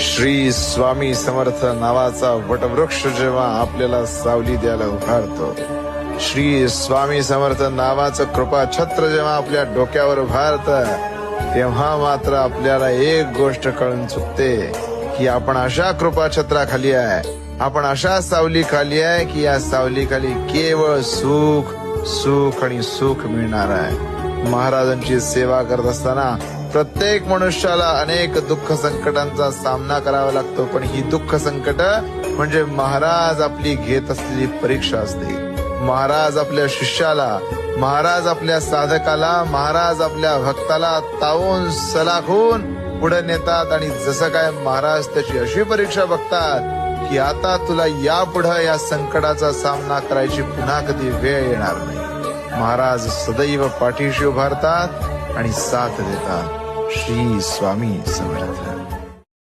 श्री स्वामी समर्थ नावाचा वटवृक्ष जेव्हा आपल्याला सावली द्यायला उभारतो, श्री स्वामी समर्थ नावाचं कृपा छत्र जेव्हा आपल्या डोक्यावर उभारतं, तेव्हा मात्र आपल्याला एक गोष्ट कळून चुकते की आपण अशा कृपा छत्राखाली आहे, आपण अशा सावली खाली आहे की या सावली खाली केवळ सुख सुख आणि सुख मिळणार आहे. महाराजांची सेवा करत असताना प्रत्येक मनुष्याला अनेक दुःख संकटांचा सामना करावा लागतो, पण ही दुःख संकट म्हणजे महाराज आपली घेत असलेली परीक्षा असते. महाराज आपल्या शिष्याला, महाराज आपल्या साधकाला, महाराज आपल्या भक्ताला तावून सलाखून पुढे नेतात आणि जसं काय महाराज त्याची अशी परीक्षा बघतात की आता तुला यापुढे या संकटाचा सामना करायची पुन्हा कधी वेळ येणार नाही. महाराज सदैव पाठीशी उभारतात आणि साथ देतात. श्री स्वामी समर्थ.